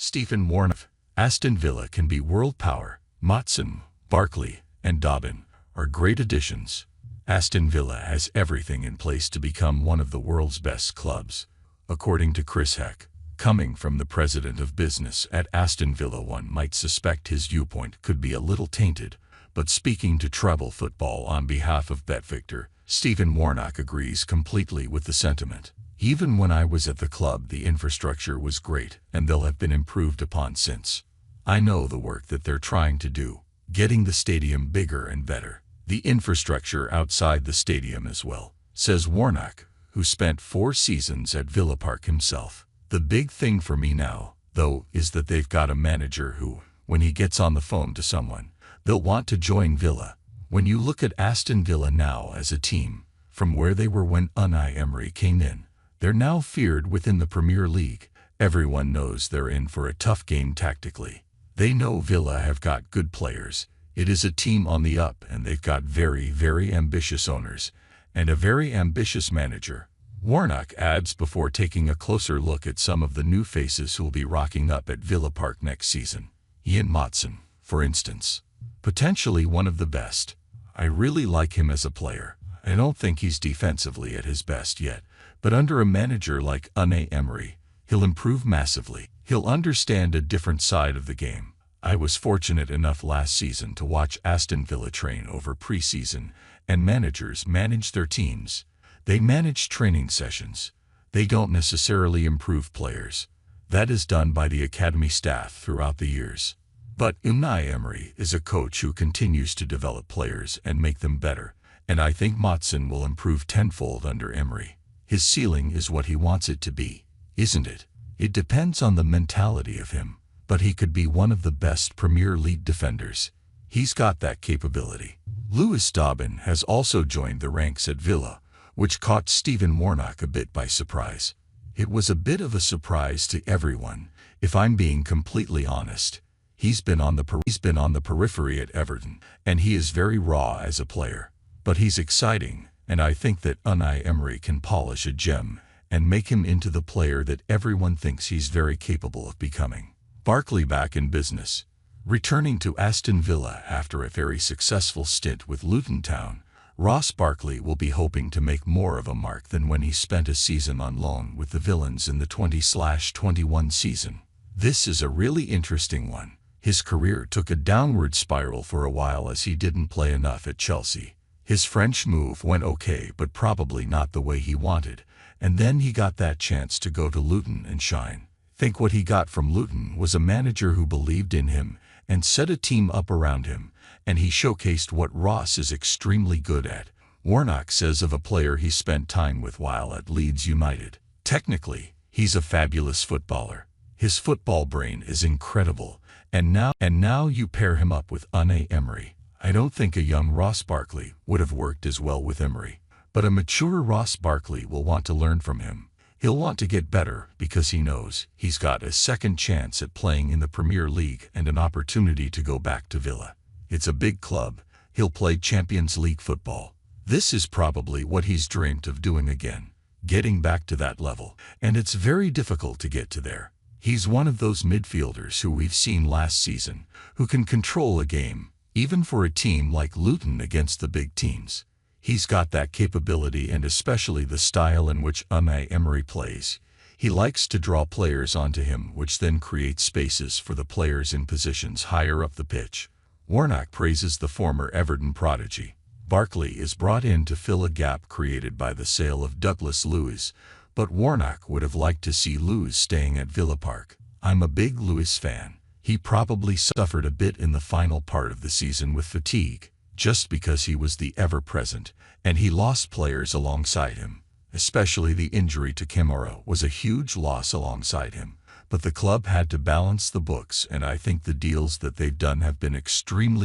Stephen Warnock. Aston Villa can be world power. Motson, Barkley, and Dobbin are great additions. Aston Villa has everything in place to become one of the world's best clubs. According to Chris Heck, coming from the president of business at Aston Villa, one might suspect his viewpoint could be a little tainted, but speaking to Tribalfootball on behalf of BetVictor, Stephen Warnock agrees completely with the sentiment. Even when I was at the club, the infrastructure was great, and they'll have been improved upon since. I know the work that they're trying to do, getting the stadium bigger and better. The infrastructure outside the stadium as well, says Warnock, who spent 4 seasons at Villa Park himself. The big thing for me now, though, is that they've got a manager who, when he gets on the phone to someone, they'll want to join Villa. When you look at Aston Villa now as a team, from where they were when Unai Emery came in, they're now feared within the Premier League. Everyone knows they're in for a tough game tactically. They know Villa have got good players. It is a team on the up, and they've got very, very ambitious owners and a very ambitious manager. Warnock adds before taking a closer look at some of the new faces who'll be rocking up at Villa Park next season. Ian Motson, for instance, potentially one of the best. I really like him as a player. I don't think he's defensively at his best yet, but under a manager like Unai Emery, he'll improve massively. He'll understand a different side of the game. I was fortunate enough last season to watch Aston Villa train over pre-season, and managers manage their teams. They manage training sessions. They don't necessarily improve players. That is done by the academy staff throughout the years. But Unai Emery is a coach who continues to develop players and make them better, and I think Motson will improve tenfold under Emery. His ceiling is what he wants it to be, isn't it? It depends on the mentality of him, but he could be one of the best Premier League defenders. He's got that capability. Lewis Dobbin has also joined the ranks at Villa, which caught Stephen Warnock a bit by surprise. It was a bit of a surprise to everyone, if I'm being completely honest. He's been on the periphery at Everton, and he is very raw as a player. But he's exciting, and I think that Unai Emery can polish a gem and make him into the player that everyone thinks he's very capable of becoming. Barkley back in business. Returning to Aston Villa after a very successful stint with Luton Town, Ross Barkley will be hoping to make more of a mark than when he spent a season on loan with the Villains in the 20/21 season. This is a really interesting one. His career took a downward spiral for a while as he didn't play enough at Chelsea. His French move went okay, but probably not the way he wanted, and then he got that chance to go to Luton and shine. Think what he got from Luton was a manager who believed in him and set a team up around him, and he showcased what Ross is extremely good at. Warnock says of a player he spent time with while at Leeds United, technically, he's a fabulous footballer. His football brain is incredible, and now you pair him up with Unai Emery. I don't think a young Ross Barkley would have worked as well with Emery, but a mature Ross Barkley will want to learn from him. He'll want to get better because he knows he's got a second chance at playing in the Premier League and an opportunity to go back to Villa. It's a big club. He'll play Champions League football. This is probably what he's dreamt of doing again, getting back to that level, and it's very difficult to get to there. He's one of those midfielders who we've seen last season, who can control a game, even for a team like Luton against the big teams. He's got that capability and especially the style in which Unai Emery plays. He likes to draw players onto him, which then creates spaces for the players in positions higher up the pitch. Warnock praises the former Everton prodigy. Barkley is brought in to fill a gap created by the sale of Douglas Luiz, but Warnock would have liked to see Luiz staying at Villa Park. I'm a big Luiz fan. He probably suffered a bit in the final part of the season with fatigue, just because he was the ever-present, and he lost players alongside him. Especially the injury to Kamara was a huge loss alongside him. But the club had to balance the books, and I think the deals that they've done have been extremely